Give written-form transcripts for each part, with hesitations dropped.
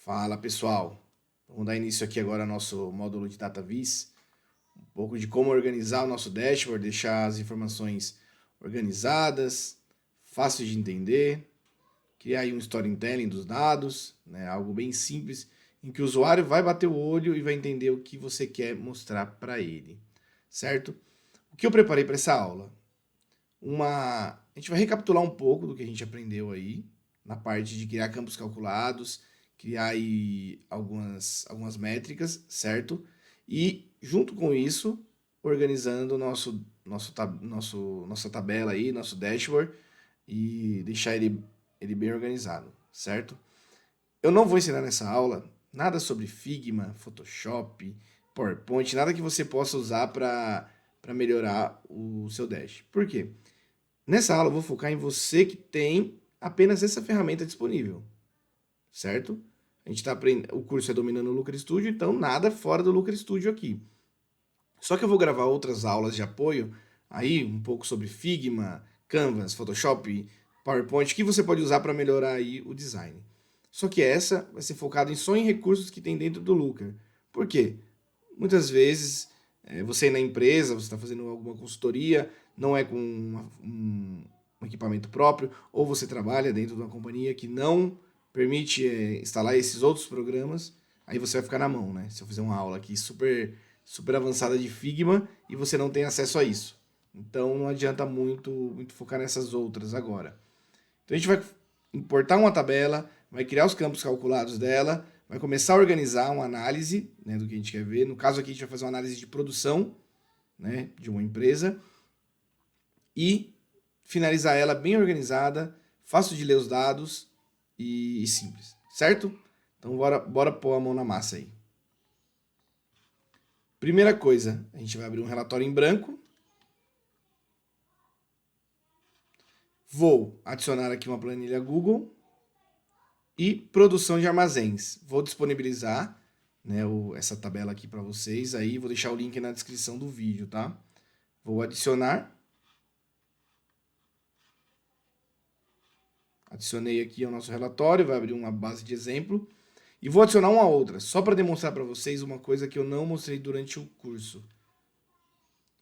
Fala pessoal, vamos dar início aqui agora ao nosso módulo de DataVis, um pouco de como organizar o nosso dashboard, deixar as informações organizadas, fáceis de entender, criar aí um storytelling dos dados, né, algo bem simples, em que o usuário vai bater o olho e vai entender o que você quer mostrar para ele, certo? O que eu preparei para essa aula? A gente vai recapitular um pouco do que a gente aprendeu aí, na parte de criar campos calculados, criar aí algumas métricas, certo? E junto com isso, organizando nossa tabela aí, nosso dashboard e deixar ele bem organizado, certo? Eu não vou ensinar nessa aula nada sobre Figma, Photoshop, PowerPoint, nada que você possa usar para melhorar o seu dash. Por quê? Nessa aula eu vou focar em você que tem apenas essa ferramenta disponível, certo? A gente está aprendendo, o curso é Dominando o Looker Studio, então nada fora do Looker Studio aqui. Só que eu vou gravar outras aulas de apoio, aí um pouco sobre Figma, Canvas, Photoshop, PowerPoint, que você pode usar para melhorar aí o design. Só que essa vai ser focada só em recursos que tem dentro do Looker. Por quê? Muitas vezes você na empresa, você está fazendo alguma consultoria, não é com um equipamento próprio, ou você trabalha dentro de uma companhia que não permite instalar esses outros programas, aí você vai ficar na mão, né? Se eu fizer uma aula aqui super avançada de Figma e você não tem acesso a isso. Então não adianta muito focar nessas outras agora. Então a gente vai importar uma tabela, vai criar os campos calculados dela, vai começar a organizar uma análise, né, do que a gente quer ver. No caso aqui a gente vai fazer uma análise de produção, né, de uma empresa e finalizar ela bem organizada, fácil de ler os dados e simples, certo? Então bora pôr a mão na massa aí. Primeira coisa, a gente vai abrir um relatório em branco. Vou adicionar aqui uma planilha Google e produção de armazéns. Vou disponibilizar, né, essa tabela aqui para vocês, aí vou deixar o link na descrição do vídeo, tá? Vou adicionar. Adicionei aqui ao nosso relatório, vai abrir uma base de exemplo. E vou adicionar uma outra, só para demonstrar para vocês uma coisa que eu não mostrei durante o curso.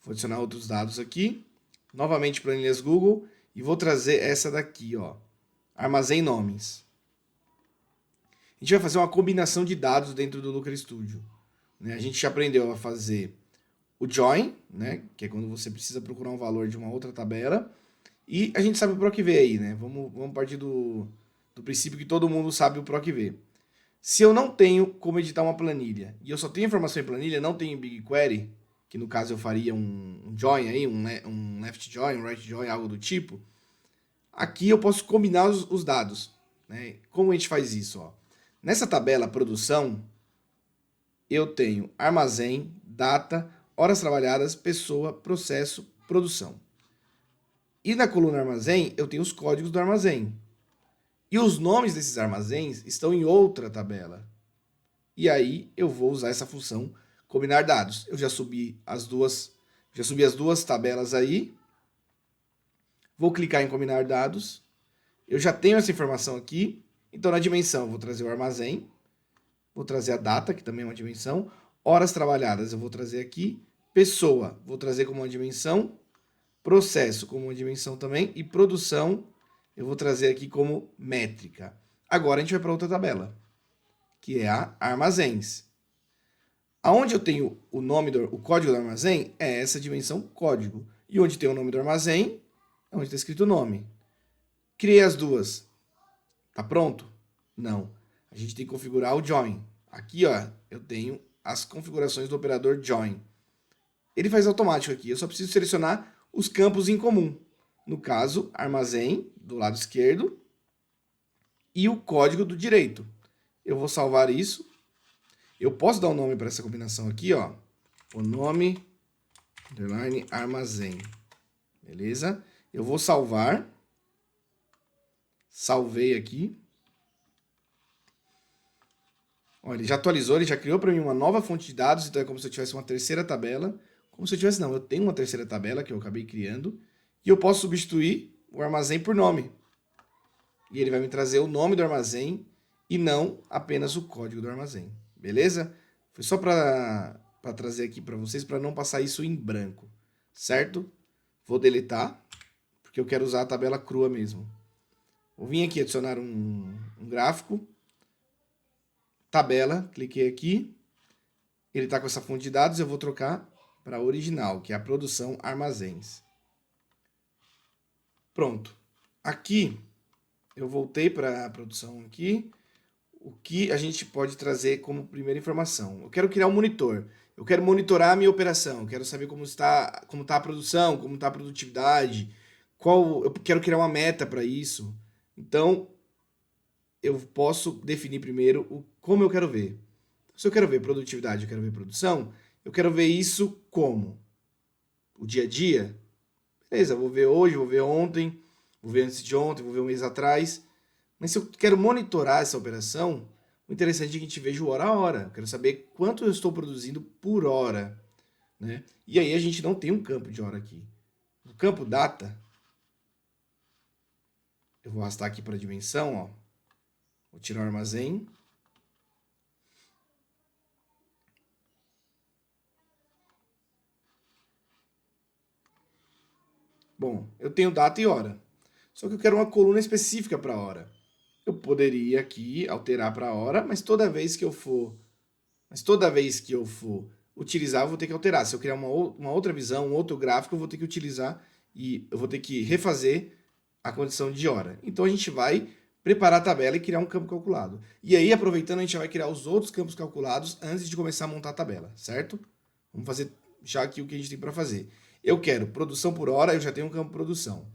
Vou adicionar outros dados aqui. Novamente planilhas Google. E vou trazer essa daqui, ó. Armazém nomes. A gente vai fazer uma combinação de dados dentro do Looker Studio. A gente já aprendeu a fazer o join, né, que é quando você precisa procurar um valor de uma outra tabela. E a gente sabe o PROC-V aí, né? Vamos partir do princípio que todo mundo sabe o PROC-V. Se eu não tenho como editar uma planilha e eu só tenho informação em planilha, não tenho BigQuery, que no caso eu faria um join aí, um left join, um right join, algo do tipo, aqui eu posso combinar os dados, né? Como a gente faz isso? Ó? Nessa tabela produção, eu tenho armazém, data, horas trabalhadas, pessoa, processo, produção. E na coluna armazém, eu tenho os códigos do armazém. E os nomes desses armazéns estão em outra tabela. E aí eu vou usar essa função combinar dados. Eu já subi as duas tabelas aí. Vou clicar em combinar dados. Eu já tenho essa informação aqui. Então na dimensão eu vou trazer o armazém. Vou trazer a data, que também é uma dimensão. Horas trabalhadas eu vou trazer aqui. Pessoa, vou trazer como uma dimensão. Processo como uma dimensão também. E produção eu vou trazer aqui como métrica. Agora a gente vai para outra tabela, que é a armazéns. Aonde eu tenho o código do armazém é essa dimensão código. E onde tem o nome do armazém é onde está escrito o nome. Criei as duas. Tá pronto? Não. A gente tem que configurar o join. Aqui, ó, eu tenho as configurações do operador join. Ele faz automático aqui. Eu só preciso selecionar os campos em comum. No caso, armazém do lado esquerdo e o código do direito. Eu vou salvar isso. Eu posso dar um nome para essa combinação aqui, ó. O nome underline armazém. Beleza? Eu vou salvar. Salvei aqui. Olha, ele já atualizou, ele já criou para mim uma nova fonte de dados, então é como se eu tivesse uma terceira tabela. Como se eu tivesse, não, eu tenho uma terceira tabela que eu acabei criando. E eu posso substituir o armazém por nome. E ele vai me trazer o nome do armazém e não apenas o código do armazém, beleza? Foi só para trazer aqui para vocês, para não passar isso em branco, certo? Vou deletar, porque eu quero usar a tabela crua mesmo. Vou vir aqui adicionar um gráfico, tabela, cliquei aqui, ele está com essa fonte de dados, eu vou trocar para a original, que é a produção armazéns. Pronto. Aqui, eu voltei para a produção aqui. O que a gente pode trazer como primeira informação? Eu quero criar um monitor. Eu quero monitorar a minha operação. Eu quero saber como está a produção, como está a produtividade. Eu quero criar uma meta para isso. Então, eu posso definir primeiro como eu quero ver. Se eu quero ver produtividade, eu quero ver produção, eu quero ver isso como? O dia a dia? Beleza, vou ver hoje, vou ver ontem, vou ver antes de ontem, vou ver um mês atrás. Mas se eu quero monitorar essa operação, o interessante é que a gente veja o hora a hora. Eu quero saber quanto eu estou produzindo por hora. Né? E aí a gente não tem um campo de hora aqui. No campo data, eu vou arrastar aqui para a dimensão, ó. Vou tirar o armazém. Bom, eu tenho data e hora. Só que eu quero uma coluna específica para a hora. Eu poderia aqui alterar para a hora, mas toda vez que eu for utilizar, eu vou ter que alterar. Se eu criar uma outra visão, um outro gráfico, eu vou ter que utilizar e eu vou ter que refazer a condição de hora. Então a gente vai preparar a tabela e criar um campo calculado. E aí, aproveitando, a gente vai criar os outros campos calculados antes de começar a montar a tabela, certo? Vamos fazer já aqui o que a gente tem para fazer. Eu quero produção por hora, eu já tenho um campo produção.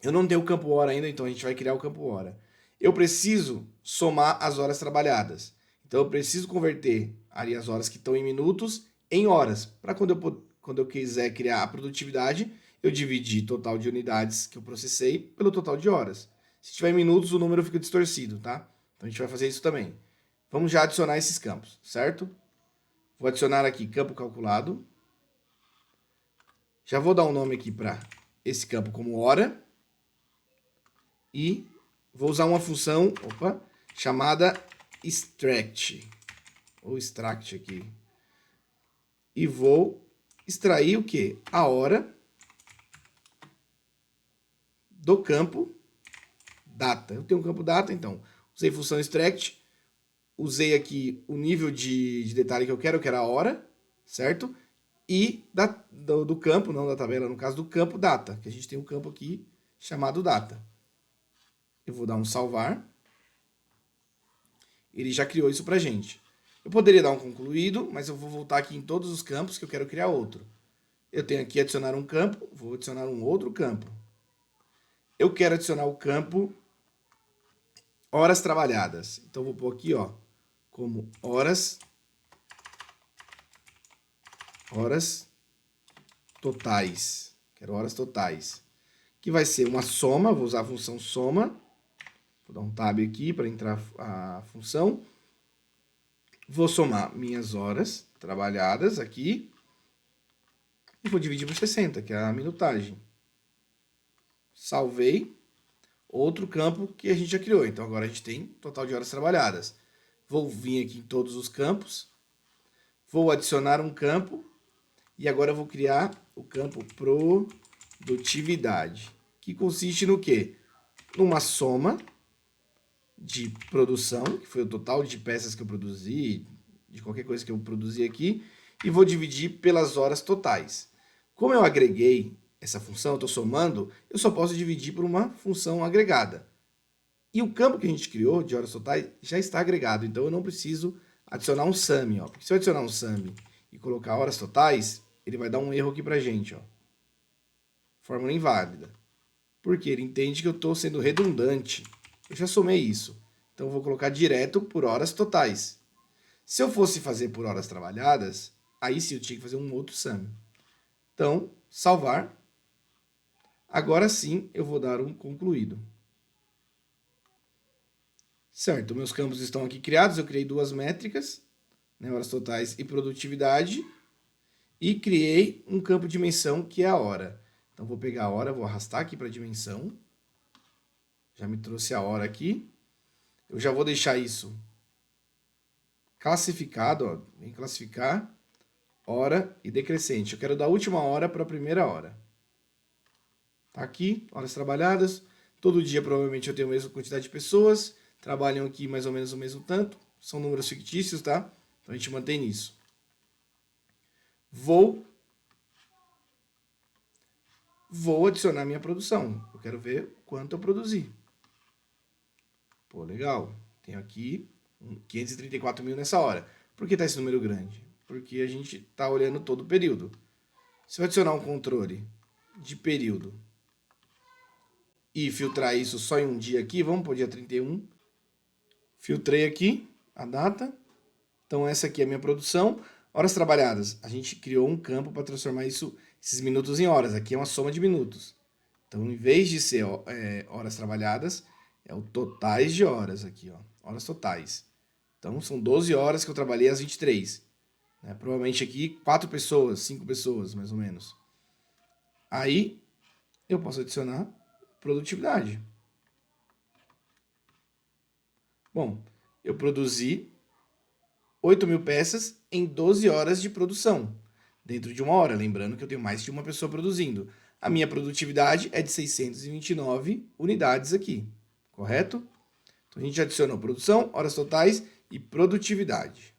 Eu não tenho o campo hora ainda, então a gente vai criar o campo hora. Eu preciso somar as horas trabalhadas. Então eu preciso converter ali as horas que estão em minutos em horas. Para quando eu quiser criar a produtividade, eu dividir total de unidades que eu processei pelo total de horas. Se tiver em minutos, o número fica distorcido, tá? Então a gente vai fazer isso também. Vamos já adicionar esses campos, certo? Vou adicionar aqui campo calculado. Já vou dar um nome aqui para esse campo como hora. E vou usar uma função chamada extract. Ou extract aqui. E vou extrair o quê? A hora do campo data. Eu tenho um campo data, então usei função extract. Usei aqui o nível de detalhe que eu quero a hora, certo? E do campo, não da tabela, no caso do campo data, que a gente tem um campo aqui chamado data. Eu vou dar um salvar. Ele já criou isso pra gente. Eu poderia dar um concluído, mas eu vou voltar aqui em todos os campos que eu quero criar outro. Eu tenho aqui adicionar um campo, vou adicionar um outro campo. Eu quero adicionar o campo horas trabalhadas. Então vou pôr aqui, ó, como horas totais. Quero horas totais. Que vai ser uma soma, vou usar a função soma. Vou dar um tab aqui para entrar a função. Vou somar minhas horas trabalhadas aqui. E vou dividir por 60, que é a minutagem. Salvei. Outro campo que a gente já criou. Então agora a gente tem total de horas trabalhadas. Vou vir aqui em todos os campos. Vou adicionar um campo. E agora eu vou criar o campo produtividade. Que consiste no quê? Numa soma de produção, que foi o total de peças que eu produzi, de qualquer coisa que eu produzi aqui, e vou dividir pelas horas totais. Como eu agreguei essa função, eu estou somando, eu só posso dividir por uma função agregada. E o campo que a gente criou de horas totais já está agregado, então eu não preciso adicionar um sum, ó. Porque se eu adicionar um sum e colocar horas totais, ele vai dar um erro aqui pra gente, ó. Fórmula inválida. Porque ele entende que eu estou sendo redundante. Eu já somei isso. Então eu vou colocar direto por horas totais. Se eu fosse fazer por horas trabalhadas, aí sim eu tinha que fazer um outro sum. Então, salvar. Agora sim eu vou dar um concluído. Certo, meus campos estão aqui criados. Eu criei duas métricas, né, horas totais e produtividade. E criei um campo de dimensão que é a hora. Então vou pegar a hora, vou arrastar aqui para a dimensão. Já me trouxe a hora aqui. eu já vou deixar isso classificado, ó, em classificar, hora e decrescente. Eu quero da última hora para a primeira hora. Tá aqui, horas trabalhadas. Todo dia provavelmente eu tenho a mesma quantidade de pessoas, trabalham aqui mais ou menos o mesmo tanto. São números fictícios, tá? Então a gente mantém nisso. Vou adicionar minha produção. Eu quero ver quanto eu produzi. Pô, legal. Tenho aqui 534 mil nessa hora. Por que está esse número grande? Porque a gente está olhando todo o período. Se eu adicionar um controle de período e filtrar isso só em um dia aqui, vamos para o dia 31. Filtrei aqui a data. Então essa aqui é a minha produção. Horas trabalhadas. A gente criou um campo para transformar esses minutos em horas. Aqui é uma soma de minutos. Então, em vez de ser horas trabalhadas, é o totais de horas aqui, ó. Horas totais. Então, são 12 horas que eu trabalhei às 23. Né? Provavelmente aqui 4 pessoas, 5 pessoas, mais ou menos. Aí, eu posso adicionar produtividade. Bom, eu produzi 8.000 peças em 12 horas de produção. Dentro de uma hora, lembrando que eu tenho mais de uma pessoa produzindo. A minha produtividade é de 629 unidades aqui, correto? Então a gente adicionou produção, horas totais e produtividade.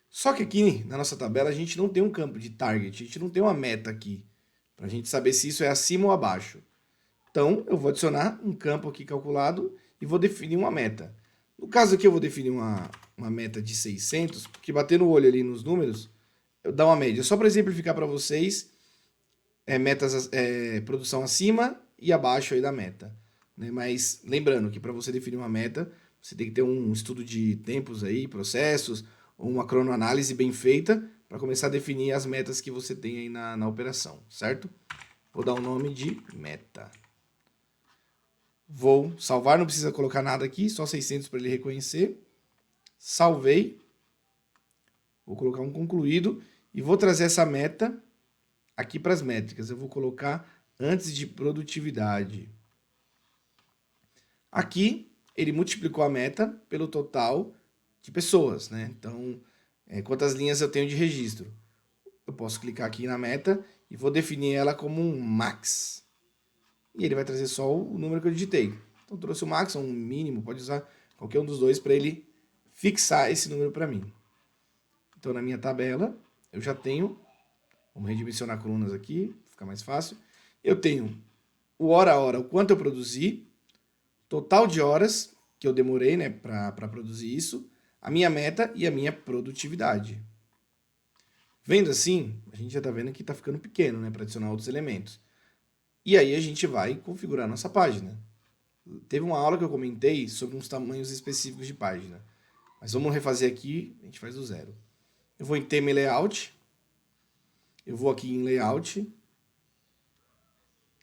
Só que aqui na nossa tabela a gente não tem um campo de target, a gente não tem uma meta aqui, para a gente saber se isso é acima ou abaixo. Então eu vou adicionar um campo aqui calculado e vou definir uma meta. No caso aqui eu vou definir uma meta de 600, porque batendo o olho ali nos números, eu dou uma média. Só para exemplificar para vocês, metas, produção acima e abaixo aí da meta. Né? Mas lembrando que para você definir uma meta, você tem que ter um estudo de tempos aí, processos, ou uma cronoanálise bem feita para começar a definir as metas que você tem aí na operação, certo? Vou dar o nome de meta. Vou salvar, não precisa colocar nada aqui, só 600 para ele reconhecer. Salvei. Vou colocar um concluído e vou trazer essa meta aqui para as métricas. Eu vou colocar antes de produtividade. Aqui, ele multiplicou a meta pelo total de pessoas, né? Então, quantas linhas eu tenho de registro? Eu posso clicar aqui na meta e vou definir ela como um max. E ele vai trazer só o número que eu digitei. Então, trouxe o max, um mínimo, pode usar qualquer um dos dois para ele fixar esse número para mim. Então, na minha tabela, eu já tenho, vamos redimensionar colunas aqui, fica mais fácil. Eu tenho o hora a hora, o quanto eu produzi, total de horas que eu demorei, né, para produzir isso, a minha meta e a minha produtividade. Vendo assim, a gente já está vendo que está ficando pequeno, né, para adicionar outros elementos. E aí a gente vai configurar a nossa página. Teve uma aula que eu comentei sobre uns tamanhos específicos de página. Mas vamos refazer aqui, a gente faz do zero. Eu vou em tema e layout. Eu vou aqui em layout.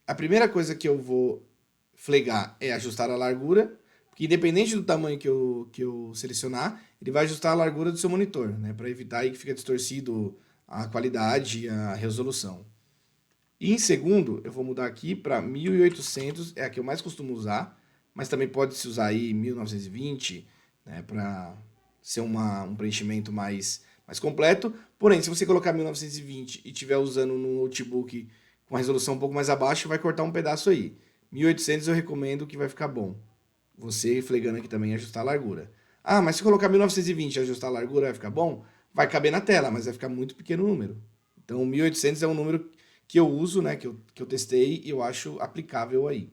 A primeira coisa que eu vou flegar é ajustar a largura, porque independente do tamanho que eu selecionar, ele vai ajustar a largura do seu monitor, né, para evitar aí que fique distorcido a qualidade e a resolução. E em segundo, eu vou mudar aqui para 1800, é a que eu mais costumo usar, mas também pode se usar aí 1920, né, para ser um preenchimento mais completo. Porém, se você colocar 1920 e estiver usando no notebook com a resolução um pouco mais abaixo, vai cortar um pedaço aí. 1800 eu recomendo que vai ficar bom. Você flegando aqui também ajustar a largura. Ah, mas se colocar 1920 e ajustar a largura vai ficar bom? Vai caber na tela, mas vai ficar muito pequeno o número. Então 1800 é um número que eu uso, né, que eu testei e eu acho aplicável aí.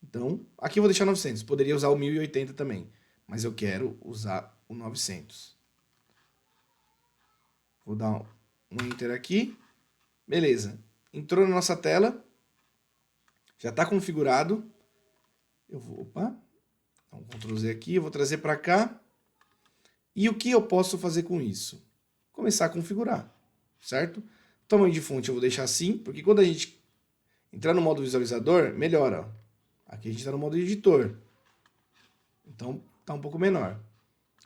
Então, aqui eu vou deixar 900. Poderia usar o 1080 também, mas eu quero usar o 900. Vou dar um Enter aqui. Beleza. Entrou na nossa tela. Já está configurado. Eu vou, opa, dar um Ctrl Z aqui, eu vou trazer para cá. E o que eu posso fazer com isso? Começar a configurar, certo? O tamanho de fonte eu vou deixar assim, porque quando a gente entrar no modo visualizador, melhora. Aqui a gente está no modo editor. Então, está um pouco menor.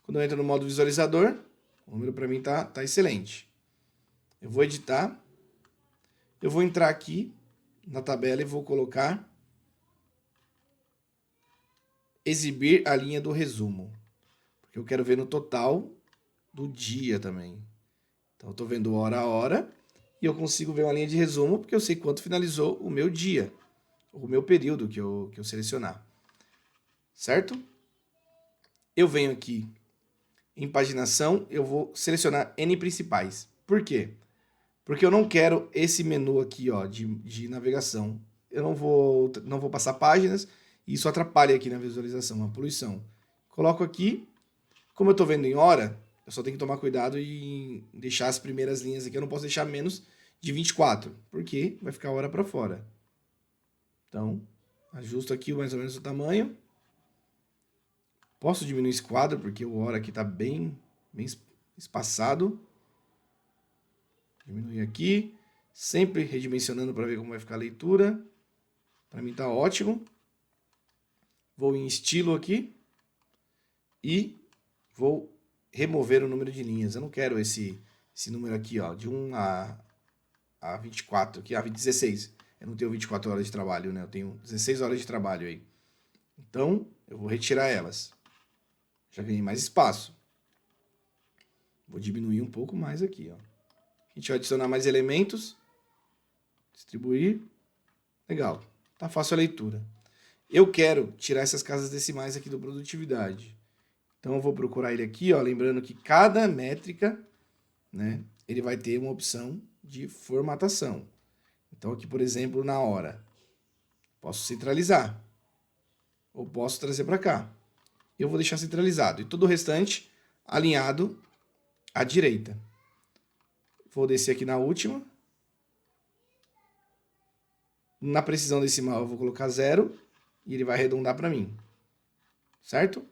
Quando eu entro no modo visualizador, o número para mim tá excelente. Eu vou editar. Eu vou entrar aqui na tabela e vou colocar exibir a linha do resumo. Porque eu quero ver no total do dia também. Então, eu estou vendo hora a hora e eu consigo ver uma linha de resumo porque eu sei quanto finalizou o meu dia, o meu período que eu selecionar. Certo? Eu venho aqui em paginação, eu vou selecionar N principais. Por quê? Porque eu não quero esse menu aqui, ó, de navegação. Eu não vou passar páginas e isso atrapalha aqui na visualização, a poluição. Coloco aqui, como eu estou vendo em hora, eu só tenho que tomar cuidado e deixar as primeiras linhas aqui. Eu não posso deixar menos de 24, porque vai ficar a hora para fora. Então, ajusto aqui mais ou menos o tamanho. Posso diminuir esse quadro, porque o hora aqui está bem espaçado. Diminuir aqui. Sempre redimensionando para ver como vai ficar a leitura. Para mim está ótimo. Vou em estilo aqui. E vou remover o número de linhas. Eu não quero esse número aqui, ó, de 1 a 24, aqui, a 16. Eu não tenho 24 horas de trabalho, né? Eu tenho 16 horas de trabalho aí. Então, eu vou retirar elas. Já ganhei mais espaço. Vou diminuir um pouco mais aqui, ó. A gente vai adicionar mais elementos. Distribuir. Legal. Tá fácil a leitura. Eu quero tirar essas casas decimais aqui do produtividade. Então, eu vou procurar ele aqui, ó. Lembrando que cada métrica, né, ele vai ter uma opção de formatação. Então, aqui, por exemplo, na hora. Posso centralizar. Ou posso trazer para cá. Eu vou deixar centralizado. E todo o restante alinhado à direita. Vou descer aqui na última. Na precisão decimal eu vou colocar 0 e ele vai arredondar para mim. Certo?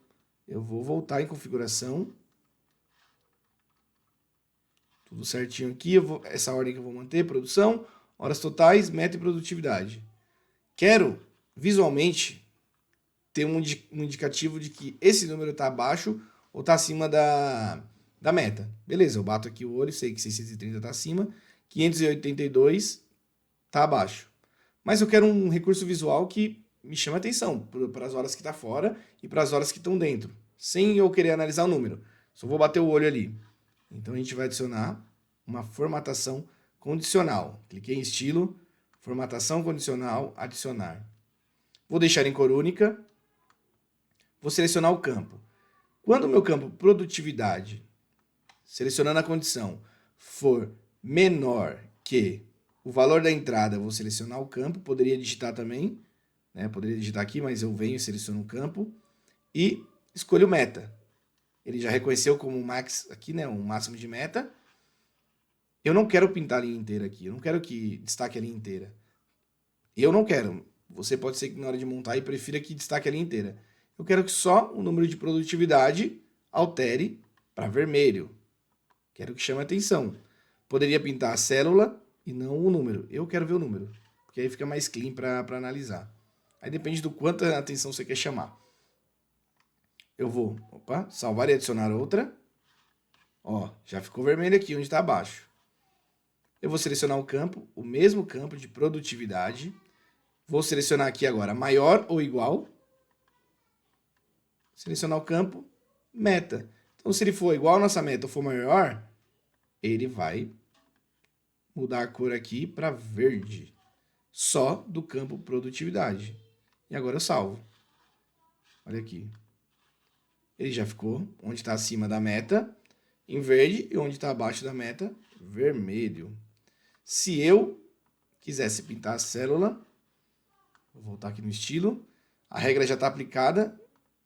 Eu vou voltar em configuração. Tudo certinho aqui. Essa ordem que eu vou manter. Produção, horas totais, meta e produtividade. Quero visualmente ter um indicativo de que esse número está abaixo ou está acima da meta. Beleza, eu bato aqui o olho, sei que 630 está acima, 582 está abaixo. Mas eu quero um recurso visual que me chame a atenção para as horas que está fora e para as horas que estão dentro, sem eu querer analisar o número. Só vou bater o olho ali. Então a gente vai adicionar uma formatação condicional. Cliquei em estilo, formatação condicional, adicionar. Vou deixar em cor única. Vou selecionar o campo. Quando o meu campo produtividade, selecionando a condição, for menor que o valor da entrada, eu vou selecionar o campo. Poderia digitar também, né? Poderia digitar aqui, mas eu venho e seleciono o campo. E escolho meta. Ele já reconheceu como max aqui, né? Um máximo de meta. Eu não quero pintar a linha inteira aqui. Eu não quero que destaque a linha inteira. Eu não quero. Você pode ser que na hora de montar e prefira que destaque a linha inteira. Eu quero que só o número de produtividade altere para vermelho. Quero que chame a atenção. Poderia pintar a célula e não o número. Eu quero ver o número, porque aí fica mais clean para analisar. Aí depende do quanto a atenção você quer chamar. Eu vou, salvar e adicionar outra. Ó, já ficou vermelho aqui onde está abaixo. Eu vou selecionar o campo, o mesmo campo de produtividade. Vou selecionar aqui agora maior ou igual. Selecionar o campo, meta. Então, se ele for igual a nossa meta ou for maior, ele vai mudar a cor aqui para verde. Só do campo produtividade. E agora eu salvo. Olha aqui. Ele já ficou onde está acima da meta, em verde, e onde está abaixo da meta, vermelho. Se eu quisesse pintar a célula, vou voltar aqui no estilo, a regra já está aplicada.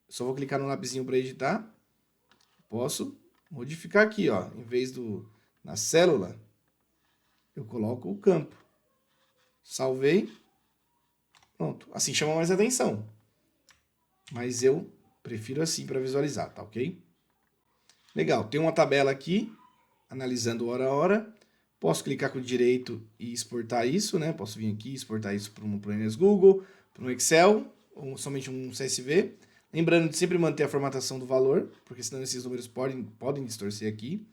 Só vou clicar no lapisinho para editar. Posso modificar aqui, ó. Em vez na célula, eu coloco o campo. Salvei. Pronto. Assim chama mais atenção. Mas eu prefiro assim para visualizar, tá ok? Legal. Tem uma tabela aqui, analisando hora a hora. Posso clicar com o direito e exportar isso, né? Posso vir aqui e exportar isso para um MS Google, para um Excel, ou somente um CSV. Lembrando de sempre manter a formatação do valor, porque senão esses números podem distorcer aqui.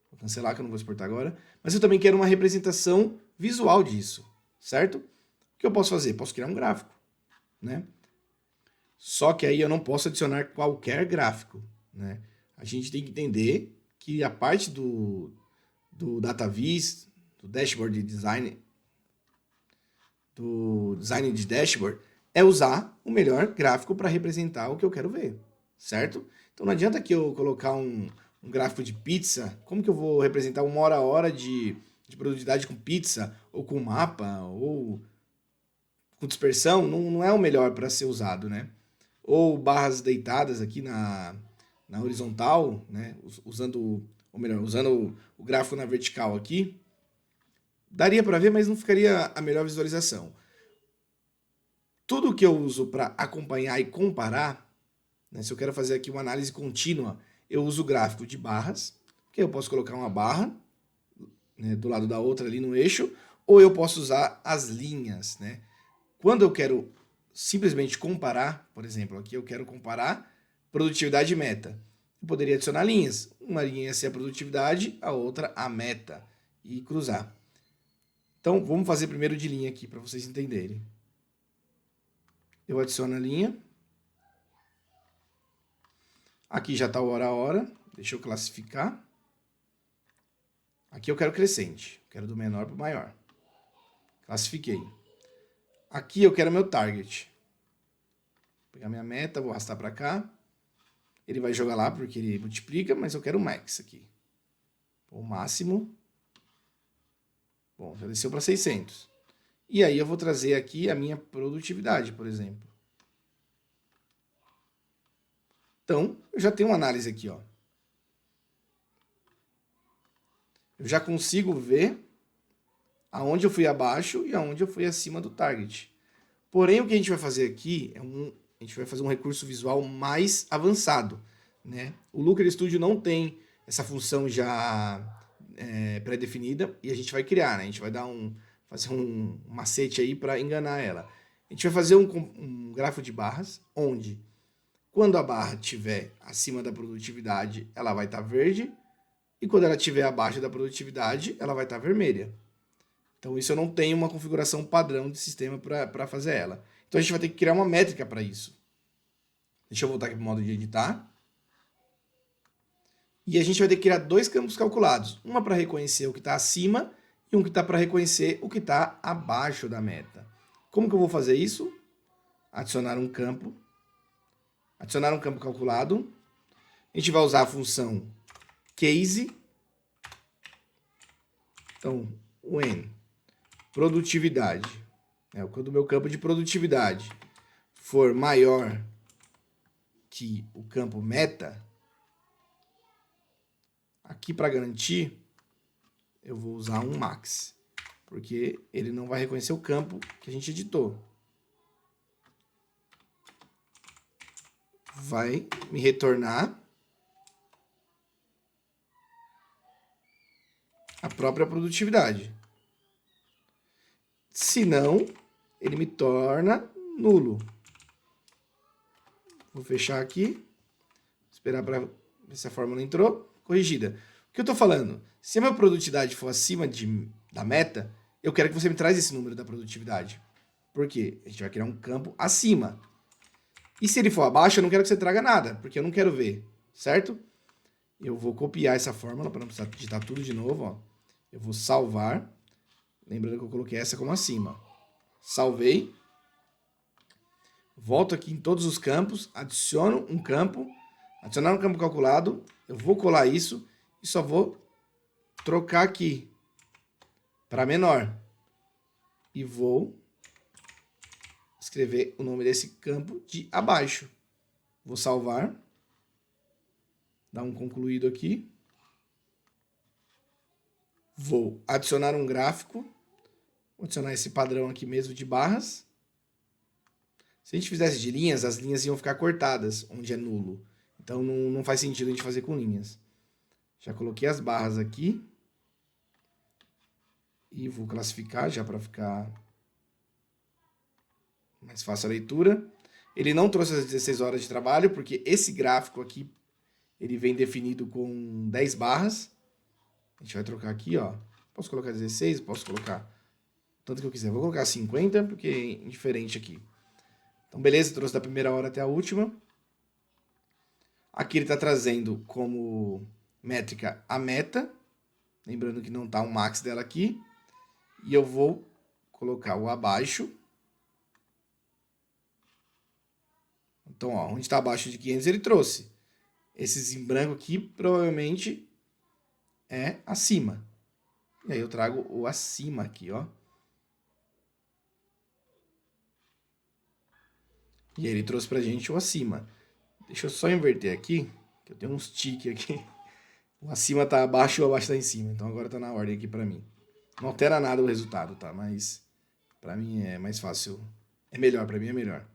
Vou cancelar que eu não vou exportar agora. Mas eu também quero uma representação visual disso, certo? O que eu posso fazer? Posso criar um gráfico, né? Só que aí eu não posso adicionar qualquer gráfico, né? A gente tem que entender que a parte do DataVis, do Dashboard Design, do design de dashboard, é usar o melhor gráfico para representar o que eu quero ver, certo? Então não adianta que eu colocar um gráfico de pizza, como que eu vou representar 1 hora de produtividade com pizza, ou com mapa, ou com dispersão? Não é o melhor para ser usado, né? Ou barras deitadas aqui na horizontal, né? Usando o gráfico na vertical aqui, daria para ver, mas não ficaria a melhor visualização. Tudo que eu uso para acompanhar e comparar, né, se eu quero fazer aqui uma análise contínua, eu uso o gráfico de barras, que eu posso colocar uma barra, né, do lado da outra ali no eixo, ou eu posso usar as linhas, né? Quando eu quero simplesmente comparar, por exemplo, aqui eu quero comparar produtividade e meta. Eu poderia adicionar linhas. Uma linha ia ser a produtividade, a outra a meta, e cruzar. Então, vamos fazer primeiro de linha aqui, para vocês entenderem. Eu adiciono a linha. Aqui já está o hora a hora. Deixa eu classificar. Aqui eu quero crescente. Quero do menor para o maior. Classifiquei. Aqui eu quero meu target. Vou pegar minha meta, vou arrastar para cá. Ele vai jogar lá porque ele multiplica, mas eu quero o max aqui. O máximo. Bom, já desceu para 600. E aí eu vou trazer aqui a minha produtividade, por exemplo. Então, eu já tenho uma análise aqui, ó. Eu já consigo ver aonde eu fui abaixo e aonde eu fui acima do target. Porém, o que a gente vai fazer aqui a gente vai fazer um recurso visual mais avançado, né? O Looker Studio não tem essa função já pré-definida e a gente vai criar, né? A gente vai fazer um macete aí para enganar ela. A gente vai fazer um gráfico de barras onde, quando a barra estiver acima da produtividade, ela vai estar verde, e quando ela estiver abaixo da produtividade, ela vai estar vermelha. Então, isso eu não tenho uma configuração padrão de sistema para fazer ela. Então, a gente vai ter que criar uma métrica para isso. Deixa eu voltar aqui para o modo de editar. E a gente vai ter que criar 2 campos calculados. Uma para reconhecer o que está acima e um que está para reconhecer o que está abaixo da meta. Como que eu vou fazer isso? Adicionar um campo. Adicionar um campo calculado. A gente vai usar a função case. Então, when produtividade, quando o meu campo de produtividade for maior que o campo meta, aqui para garantir, eu vou usar um max, porque ele não vai reconhecer o campo que a gente editou. Vai me retornar a própria produtividade. Se não, ele me torna nulo. Vou fechar aqui. Esperar para ver se a fórmula entrou. Corrigida. O que eu estou falando? Se a minha produtividade for acima da meta, eu quero que você me traz esse número da produtividade. Por quê? A gente vai criar um campo acima. E se ele for abaixo, eu não quero que você traga nada, porque eu não quero ver, certo? Eu vou copiar essa fórmula para não precisar digitar tudo de novo, ó. Eu vou salvar. Lembrando que eu coloquei essa como acima. Salvei. Volto aqui em todos os campos. Adiciono um campo. Adicionar um campo calculado. Eu vou colar isso. E só vou trocar aqui para menor. E vou escrever o nome desse campo de abaixo. Vou salvar. Dar um concluído aqui. Vou adicionar um gráfico. Vou adicionar esse padrão aqui mesmo de barras. Se a gente fizesse de linhas, as linhas iam ficar cortadas, onde é nulo. Então não faz sentido a gente fazer com linhas. Já coloquei as barras aqui. E vou classificar já para ficar mais fácil a leitura. Ele não trouxe as 16 horas de trabalho, porque esse gráfico aqui, ele vem definido com 10 barras. A gente vai trocar aqui, ó. Posso colocar 16? Posso colocar tanto que eu quiser. Vou colocar 50, porque é indiferente aqui. Então, beleza, trouxe da primeira hora até a última. Aqui ele está trazendo como métrica a meta. Lembrando que não está o max dela aqui. E eu vou colocar o abaixo. Então, ó, onde está abaixo de 500 ele trouxe. Esses em branco aqui provavelmente é acima. E aí eu trago o acima aqui, ó. E aí ele trouxe pra gente o acima. Deixa eu só inverter aqui, que eu tenho uns tique aqui. O acima tá abaixo e o abaixo tá em cima. Então agora tá na ordem aqui pra mim. Não altera nada o resultado, tá? Mas pra mim é mais fácil. É melhor, pra mim é melhor.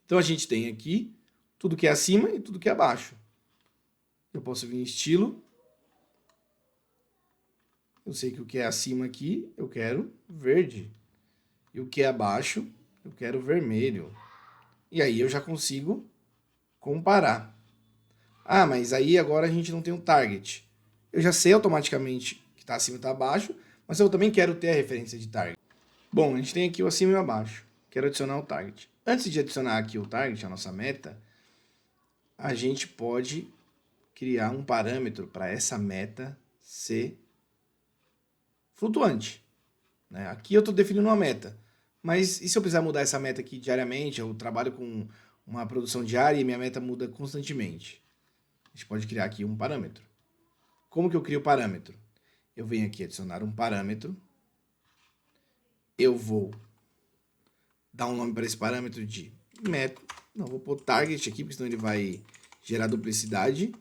Então a gente tem aqui tudo que é acima e tudo que é abaixo. Eu posso vir em estilo. Eu sei que o que é acima aqui eu quero verde. E o que é abaixo eu quero vermelho. E aí eu já consigo comparar. Ah, mas aí agora a gente não tem um target. Eu já sei automaticamente que está acima e está abaixo, mas eu também quero ter a referência de target. Bom, a gente tem aqui o acima e o abaixo. Quero adicionar o target. Antes de adicionar aqui o target, a nossa meta, a gente pode criar um parâmetro para essa meta ser flutuante. Né? Aqui eu estou definindo uma meta. Mas e se eu precisar mudar essa meta aqui diariamente? Eu trabalho com uma produção diária e minha meta muda constantemente. A gente pode criar aqui um parâmetro. Como que eu crio o parâmetro? Eu venho aqui adicionar um parâmetro. Eu vou dar um nome para esse parâmetro de meta. Não, vou pôr target aqui, porque senão ele vai gerar duplicidade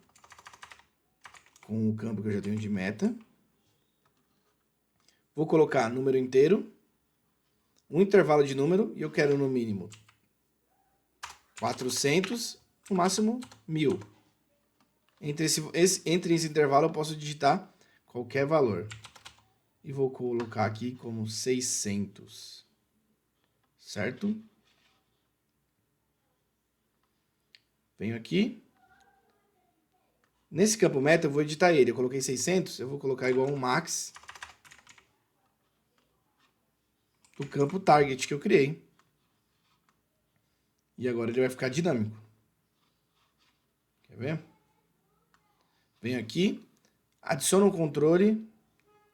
com o campo que eu já tenho de meta. Vou colocar número inteiro, um intervalo de número, e eu quero no mínimo 400, no máximo 1000. Entre esse intervalo eu posso digitar qualquer valor. E vou colocar aqui como 600. Certo? Venho aqui. Nesse campo meta eu vou editar ele. Eu coloquei 600, eu vou colocar igual um max do campo target que eu criei. E agora ele vai ficar dinâmico. Quer ver? Venho aqui, adiciono um controle.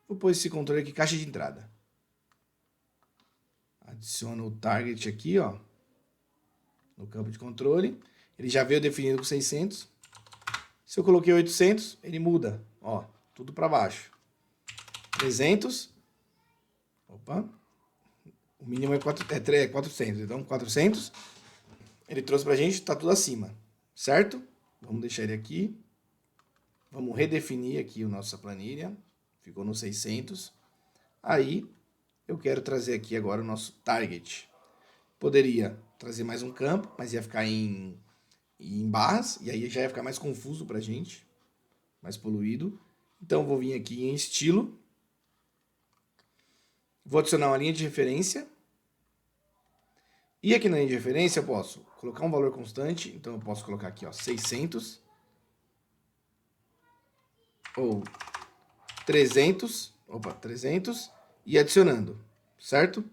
Vou pôr esse controle aqui, caixa de entrada. Adiciono o target aqui, ó, no campo de controle. Ele já veio definido com 600. Se eu coloquei 800, ele muda, ó, tudo para baixo. 300. Opa. O mínimo é 400. Então, 400. Ele trouxe pra gente, tá tudo acima, certo? Vamos deixar ele aqui. Vamos redefinir aqui a nossa planilha. Ficou no 600. Aí, eu quero trazer aqui agora o nosso target. Poderia trazer mais um campo, mas ia ficar em barras, e aí já ia ficar mais confuso pra gente, mais poluído. Então, vou vir aqui em estilo. Vou adicionar uma linha de referência. E aqui na linha de referência eu posso colocar um valor constante. Então, eu posso colocar aqui, ó, 600. Ou 300. Opa, 300. E adicionando, certo?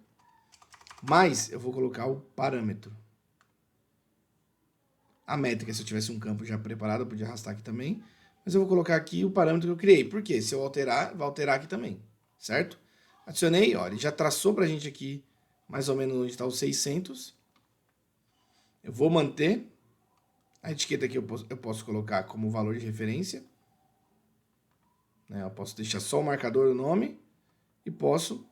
Mas eu vou colocar o parâmetro. A métrica, se eu tivesse um campo já preparado, eu podia arrastar aqui também. Mas eu vou colocar aqui o parâmetro que eu criei. Por quê? Se eu alterar, vai alterar aqui também, certo? Adicionei, ó, ele já traçou pra gente aqui mais ou menos onde está os 600. Eu vou manter. A etiqueta aqui eu posso colocar como valor de referência. Né? Eu posso deixar só o marcador do nome e posso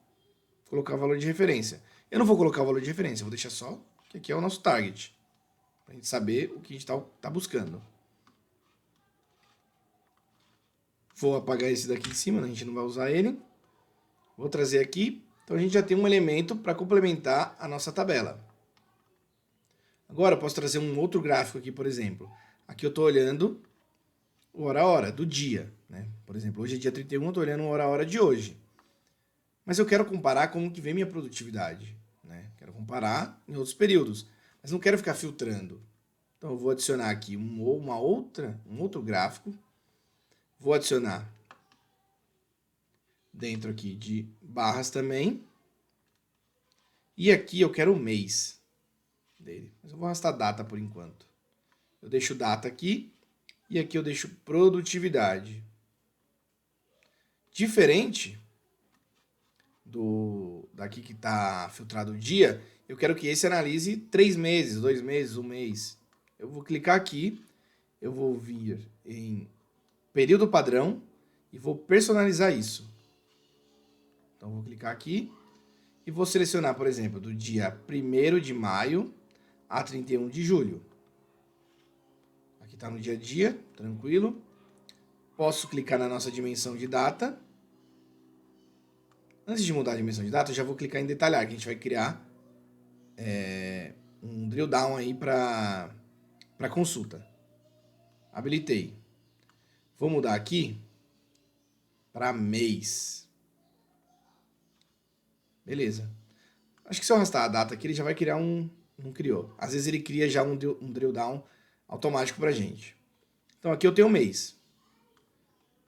colocar o valor de referência. Eu não vou colocar o valor de referência, eu vou deixar só que aqui é o nosso target. Pra gente saber o que a gente tá buscando. Vou apagar esse daqui de cima, né? A gente não vai usar ele. Vou trazer aqui. Então a gente já tem um elemento para complementar a nossa tabela. Agora eu posso trazer um outro gráfico aqui, por exemplo. Aqui eu estou olhando o hora a hora do dia. Né? Por exemplo, hoje é dia 31, eu estou olhando o hora a hora de hoje. Mas eu quero comparar como que vem minha produtividade. Né? Quero comparar em outros períodos. Mas não quero ficar filtrando. Então eu vou adicionar aqui um outro gráfico. Vou adicionar dentro aqui de barras também. E aqui eu quero o mês. dele. Mas eu vou arrastar data por enquanto. Eu deixo data aqui e aqui eu deixo produtividade. Diferente daqui que está filtrado o dia, eu quero que esse analise 3 meses, 2 meses, 1 mês. Eu vou clicar aqui, eu vou vir em período padrão e vou personalizar isso. Então, vou clicar aqui e vou selecionar, por exemplo, do dia 1º de maio a 31 de julho. Aqui está no dia a dia, tranquilo. Posso clicar na nossa dimensão de data. Antes de mudar a dimensão de data, eu já vou clicar em detalhar, que a gente vai criar um drill down aí para consulta. Habilitei. Vou mudar aqui para mês. Beleza. Acho que se eu arrastar a data aqui, ele já vai criar não criou. Às vezes ele cria já um drill down automático pra gente. Então aqui eu tenho mês.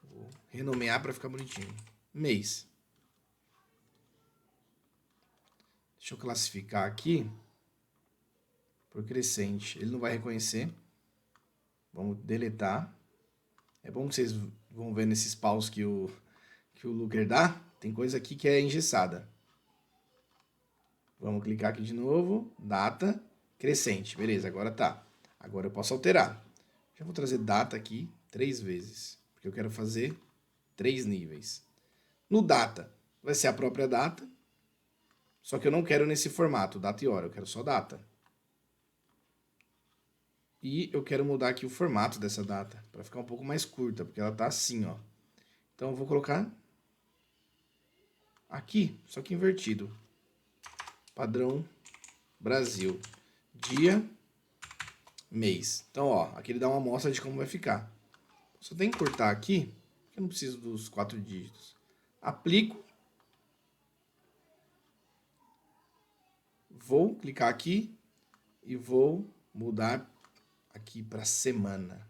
Vou renomear para ficar bonitinho. Mês. Deixa eu classificar aqui por crescente. Ele não vai reconhecer. Vamos deletar. É bom que vocês vão ver nesses paus que o Looker dá. Tem coisa aqui que é engessada. Vamos clicar aqui de novo. Data, crescente. Beleza, agora tá. Agora eu posso alterar. Já vou trazer data aqui 3 vezes. Porque eu quero fazer 3 níveis. No data, vai ser a própria data. Só que eu não quero nesse formato, data e hora. Eu quero só data. E eu quero mudar aqui o formato dessa data. Para ficar um pouco mais curta. Porque ela tá assim, ó. Então eu vou colocar aqui, só que invertido. Padrão Brasil. Dia, mês. Então, ó, aqui ele dá uma amostra de como vai ficar. Só tem que cortar aqui, porque eu não preciso dos 4 dígitos. Aplico. Vou clicar aqui e vou mudar aqui para semana.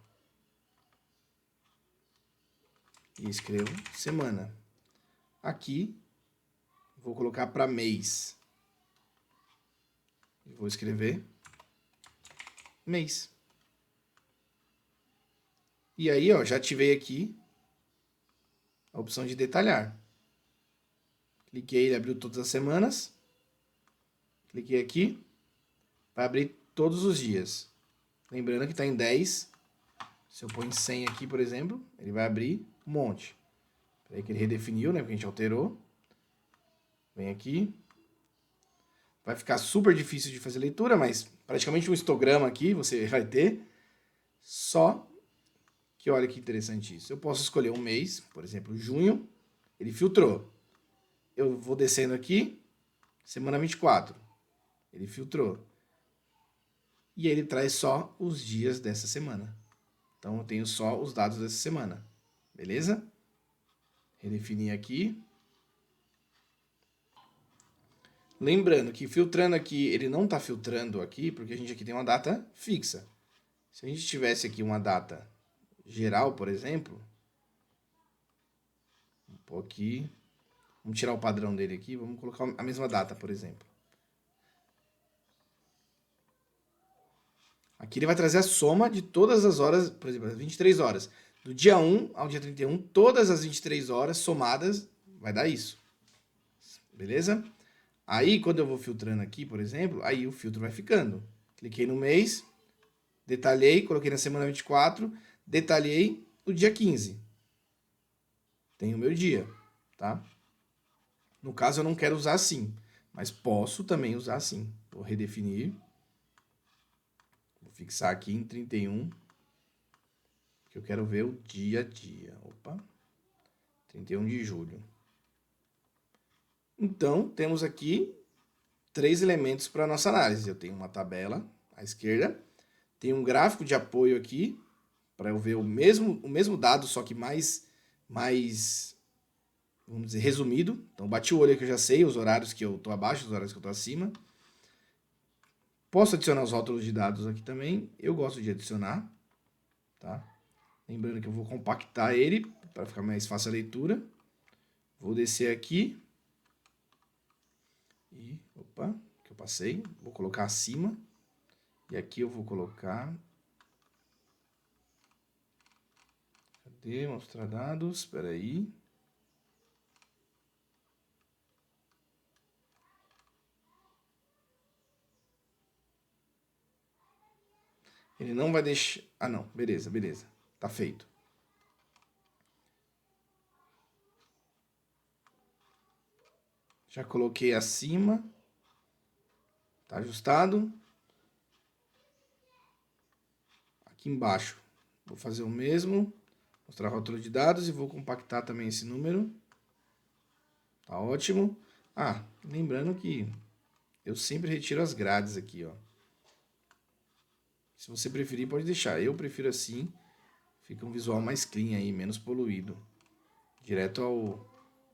E escrevo semana. Aqui, vou colocar para mês. E vou escrever mês. E aí, ó, já ativei aqui a opção de detalhar. Cliquei, ele abriu todas as semanas. Cliquei aqui, vai abrir todos os dias. Lembrando que está em 10. Se eu pôr em 100 aqui, por exemplo, ele vai abrir um monte. Peraí que ele redefiniu, né? Porque a gente alterou. Vem aqui. Vai ficar super difícil de fazer leitura, mas praticamente um histograma aqui você vai ter. Só que olha que interessante isso. Eu posso escolher um mês, por exemplo, junho. Ele filtrou. Eu vou descendo aqui, semana 24. Ele filtrou. E ele traz só os dias dessa semana. Então eu tenho só os dados dessa semana. Beleza? Redefinir aqui. Lembrando que filtrando aqui, ele não está filtrando aqui, porque a gente aqui tem uma data fixa. Se a gente tivesse aqui uma data geral, por exemplo, vou pôr aqui, vamos tirar o padrão dele aqui, vamos colocar a mesma data, por exemplo. Aqui ele vai trazer a soma de todas as horas, por exemplo, as 23 horas. Do dia 1 ao dia 31, todas as 23 horas somadas vai dar isso. Beleza? Aí, quando eu vou filtrando aqui, por exemplo, aí o filtro vai ficando. Cliquei no mês, detalhei, coloquei na semana 24, detalhei no dia 15. Tem o meu dia, tá? No caso, eu não quero usar assim, mas posso também usar assim. Vou redefinir. Vou fixar aqui em 31, porque eu quero ver o dia a dia. Opa, 31 de julho. Então, temos aqui 3 elementos para a nossa análise. Eu tenho uma tabela à esquerda, tem um gráfico de apoio aqui, para eu ver o mesmo dado, só que mais, vamos dizer, resumido. Então, bati o olho aqui, eu já sei os horários que eu estou abaixo, os horários que eu estou acima. Posso adicionar os rótulos de dados aqui também. Eu gosto de adicionar, tá? Lembrando que eu vou compactar ele para ficar mais fácil a leitura. Vou descer aqui. E, opa, que eu passei. Vou colocar acima. E aqui eu vou colocar... Cadê? Mostrar dados. Espera aí. Ele não vai deixar... Ah, não. Beleza, beleza. Tá feito. Já coloquei acima. Tá ajustado. Aqui embaixo. Vou fazer o mesmo. Mostrar a rótulo de dados e vou compactar também esse número. Tá ótimo. Ah, lembrando que eu sempre retiro as grades aqui, ó. Se você preferir, pode deixar. Eu prefiro assim. Fica um visual mais clean aí, menos poluído. Direto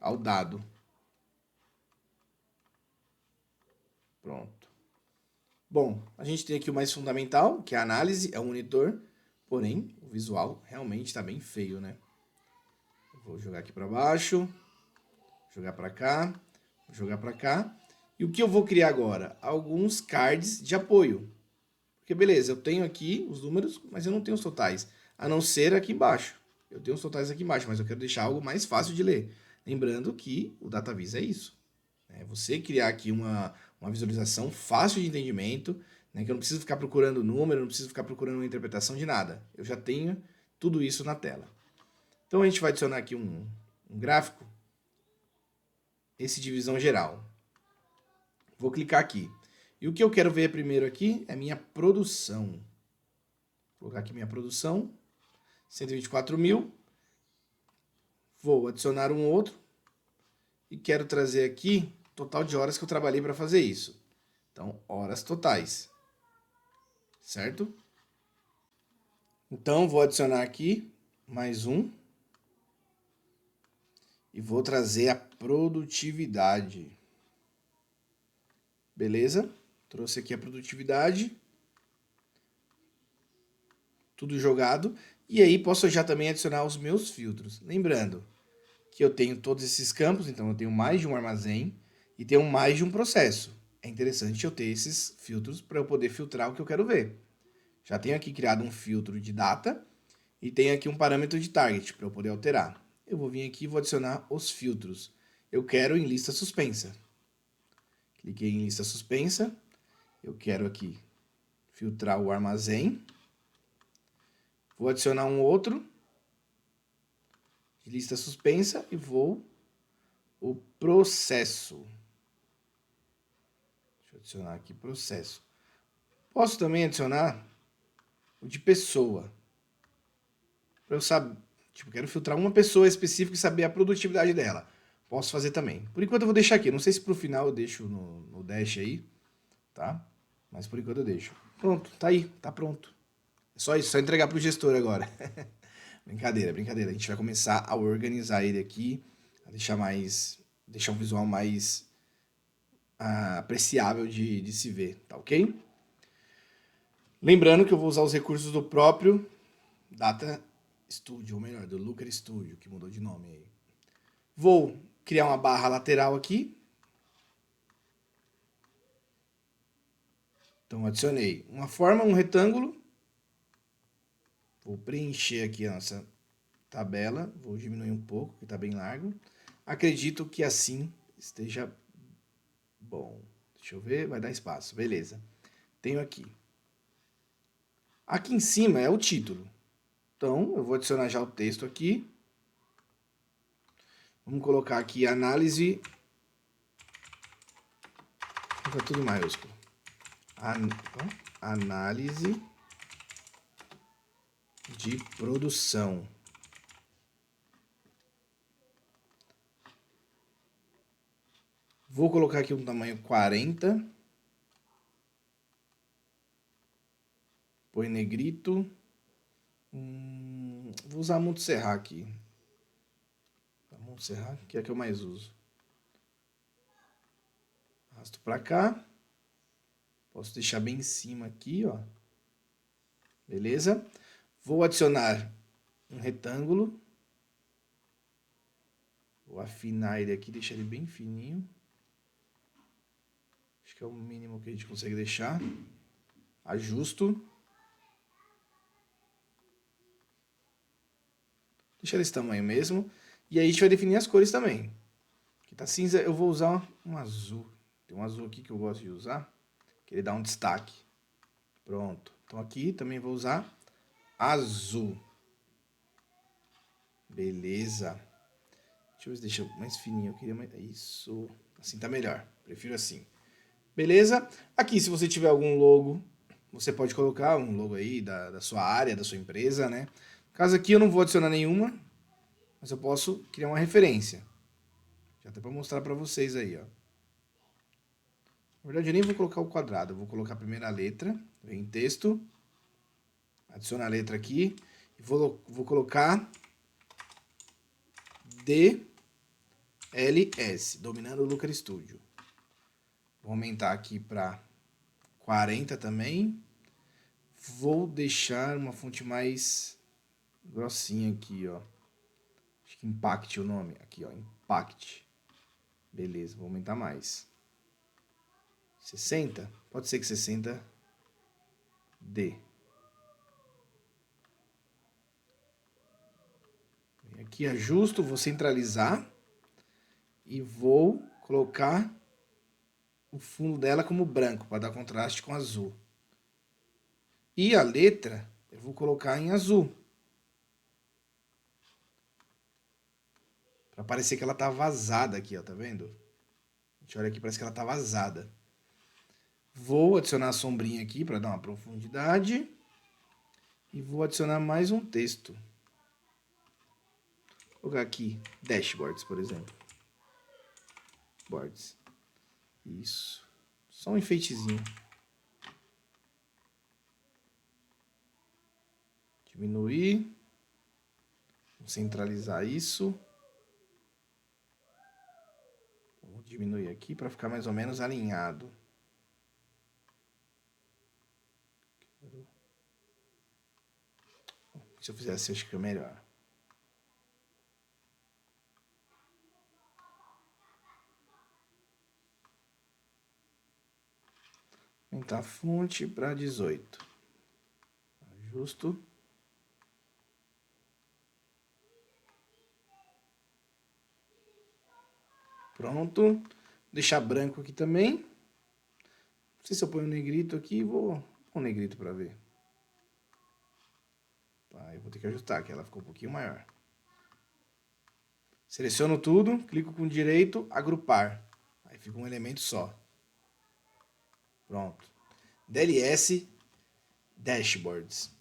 ao dado. Pronto. Bom, a gente tem aqui o mais fundamental, que é a análise, é o monitor. Porém, o visual realmente está bem feio, né? Eu vou jogar aqui para baixo. Jogar para cá. Jogar para cá. E o que eu vou criar agora? Alguns cards de apoio. Porque beleza, eu tenho aqui os números, mas eu não tenho os totais. A não ser aqui embaixo. Eu tenho os totais aqui embaixo, mas eu quero deixar algo mais fácil de ler. Lembrando que o DataVis é isso. É você criar aqui uma visualização fácil de entendimento, né, que eu não preciso ficar procurando número, não preciso ficar procurando uma interpretação de nada. Eu já tenho tudo isso na tela. Então a gente vai adicionar aqui um gráfico, esse divisão geral. Vou clicar aqui. E o que eu quero ver primeiro aqui é minha produção. Vou colocar aqui minha produção, 124 mil. Vou adicionar um outro e quero trazer aqui o total de horas que eu trabalhei para fazer isso. Então, horas totais. Certo? Então, vou adicionar aqui mais um. E vou trazer a produtividade. Beleza? Trouxe aqui a produtividade. Tudo jogado. E aí, posso já também adicionar os meus filtros. Lembrando que eu tenho todos esses campos, então eu tenho mais de um armazém e tenho mais de um processo. É interessante eu ter esses filtros para eu poder filtrar o que eu quero ver. Já tenho aqui criado um filtro de data e tenho aqui um parâmetro de target para eu poder alterar. Eu vou vir aqui e vou adicionar os filtros. Eu quero em lista suspensa. Cliquei em lista suspensa. Eu quero aqui filtrar o armazém. Vou adicionar um outro de lista suspensa e vou o processo. Deixa eu adicionar aqui processo. Posso também adicionar o de pessoa. Para eu saber, tipo, quero filtrar uma pessoa específica e saber a produtividade dela. Posso fazer também. Por enquanto eu vou deixar aqui. Não sei se pro final eu deixo no dash aí, tá? Mas por enquanto eu deixo. Pronto, tá aí, tá pronto. É só isso, só entregar pro gestor agora. Brincadeira, brincadeira. A gente vai começar a organizar ele aqui, a deixar um visual mais apreciável de se ver, tá ok? Lembrando que eu vou usar os recursos do próprio Data Studio, ou melhor, do Looker Studio, que mudou de nome aí. Vou criar uma barra lateral aqui. Então, adicionei uma forma, um retângulo. Vou preencher aqui a nossa tabela. Vou diminuir um pouco, que está bem largo. Acredito que assim esteja bom. Deixa eu ver, vai dar espaço. Beleza. Tenho aqui. Aqui em cima é o título. Então, eu vou adicionar já o texto aqui. Vamos colocar aqui análise. Fica tudo em maiúsculo. Análise de produção. Vou colocar aqui um tamanho 40. Põe negrito. Vou usar Montserrat aqui. Montserrat, que é a que eu mais uso. Arrasto para cá. Posso deixar bem em cima aqui, ó. Beleza? Vou adicionar um retângulo. Vou afinar ele aqui, deixar ele bem fininho. Acho que é o mínimo que a gente consegue deixar. ajusto. Deixa desse tamanho mesmo. E aí a gente vai definir as cores também. Aqui tá cinza, eu vou usar um azul. Tem um azul aqui que eu gosto de usar, que ele dá um destaque. Pronto. Então aqui também vou usar azul. Beleza. Deixa eu ver se deixa mais fininho. Eu queria mais... Isso. Assim tá melhor. Prefiro assim. Beleza? Aqui, se você tiver algum logo, você pode colocar um logo aí da sua área, da sua empresa, né? No caso aqui eu não vou adicionar nenhuma, mas eu posso criar uma referência. Já até para mostrar para vocês aí, ó. Na verdade, eu nem vou colocar o quadrado. Eu vou colocar a primeira letra, vem em texto, adiciona a letra aqui, e vou colocar DLS, dominando o Looker Studio. Vou aumentar aqui para 40 também. Vou deixar uma fonte mais grossinha aqui, ó. Acho que Impact é o nome. Aqui, ó, Impact. Beleza, vou aumentar mais. 60? Pode ser que 60 dê. Aqui ajusto, vou centralizar e vou colocar o fundo dela como branco, para dar contraste com azul. E a letra eu vou colocar em azul. Para parecer que ela tá vazada aqui, ó, tá vendo? A gente olha aqui, parece que ela tá vazada. Vou adicionar a sombrinha aqui para dar uma profundidade. E vou adicionar mais um texto. Vou colocar aqui dashboards, por exemplo. Boards. Isso. Só um enfeitezinho. Diminuir. Vou centralizar isso. Vou diminuir aqui para ficar mais ou menos alinhado. Se eu fizesse, acho que fica melhor. Aumentar a fonte para 18. Ajusto. Pronto. Deixar branco aqui também. Não sei se eu ponho um negrito aqui. Vou pôr um negrito para ver. Eu vou ter que ajustar, que ela ficou um pouquinho maior. Seleciono tudo, clico com direito, agrupar. Aí fica um elemento só. Pronto. DLS Dashboards.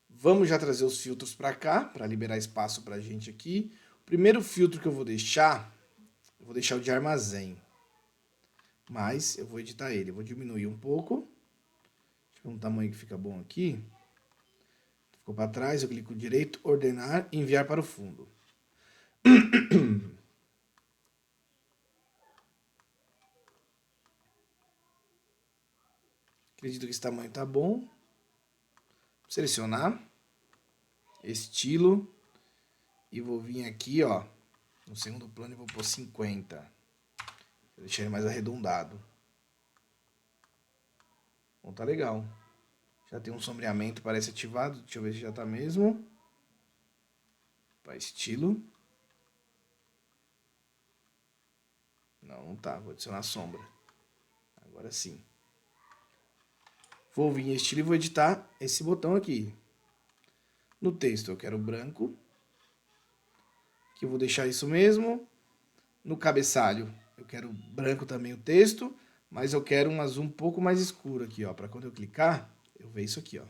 Vamos já trazer os filtros para cá, para liberar espaço para a gente aqui. O primeiro filtro que eu vou deixar o de armazém. Mas eu vou editar ele. Eu vou diminuir um pouco. Deixa eu ver um tamanho que fica bom aqui. Ficou para trás, eu clico direito, ordenar e enviar para o fundo. Acredito que esse tamanho tá bom. Selecionar. Estilo. E vou vir aqui, ó. No segundo plano eu vou pôr 50. Vou deixar ele mais arredondado. Bom, tá legal. Já tem um sombreamento, parece ativado. Deixa eu ver se já tá mesmo. Para estilo. Não, não tá. Vou adicionar sombra. Agora sim. Vou vir em estilo e vou editar esse botão aqui. No texto eu quero branco. Aqui eu vou deixar isso mesmo. No cabeçalho eu quero branco também o texto. Mas eu quero um azul um pouco mais escuro aqui, ó. Para quando eu clicar, eu ver isso aqui, ó.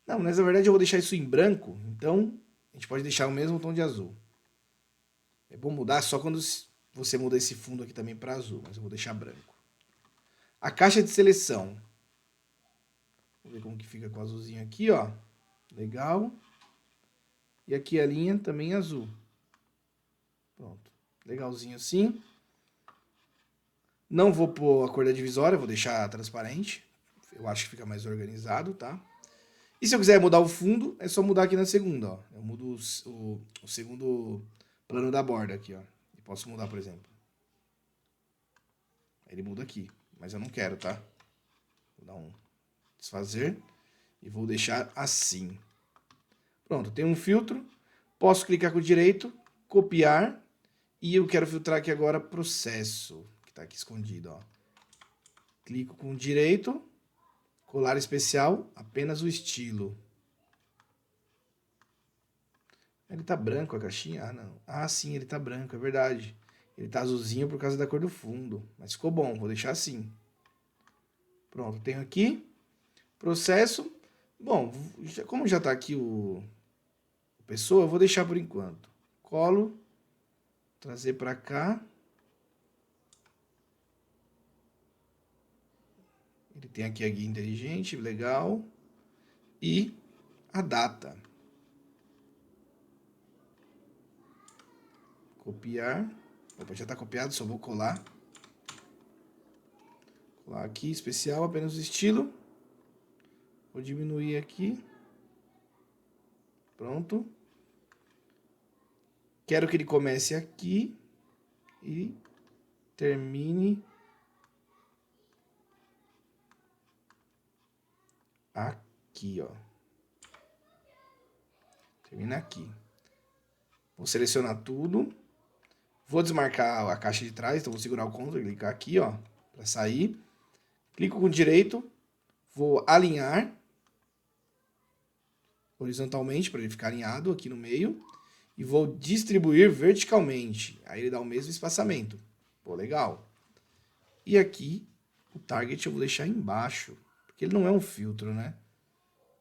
Não, mas na verdade eu vou deixar isso em branco. Então, a gente pode deixar o mesmo tom de azul. É bom mudar só quando você muda esse fundo aqui também para azul. Mas eu vou deixar branco. A caixa de seleção. Vamos ver como que fica com o azulzinho aqui, ó. Legal. E aqui a linha também azul. Pronto. Legalzinho assim. Não vou pôr a cor da divisória, vou deixar transparente. Eu acho que fica mais organizado, tá? E se eu quiser mudar o fundo, é só mudar aqui na segunda, ó. Eu mudo o segundo plano da borda aqui, ó. E posso mudar, por exemplo. Aí ele muda aqui, mas eu não quero, tá? Vou dar um desfazer e vou deixar assim. Pronto, tem um filtro. Posso clicar com o direito, copiar, e eu quero filtrar aqui agora processo, que está aqui escondido, ó. Clico com o direito, colar especial, apenas o estilo. Ele tá branco a caixinha? Ah, não. Ah, sim, ele tá branco, é verdade. Ele tá azulzinho por causa da cor do fundo. Mas ficou bom, vou deixar assim. Pronto, tenho aqui. Processo. Bom, como já tá aqui o pessoa, eu vou deixar por enquanto. Colo. Trazer para cá. Ele tem aqui a guia inteligente, legal. E a data. Copiar. Opa, já está copiado, só vou colar. Colar aqui, especial, apenas o estilo. Vou diminuir aqui. Pronto. Quero que ele comece aqui e termine aqui, ó. Termina aqui. Vou selecionar tudo. Vou desmarcar a caixa de trás, então vou segurar o Ctrl e clicar aqui, ó, para sair. Clico com o direito, vou alinhar horizontalmente para ele ficar alinhado aqui no meio e vou distribuir verticalmente. Aí ele dá o mesmo espaçamento. Pô, legal. E aqui o target eu vou deixar embaixo, porque ele não é um filtro, né?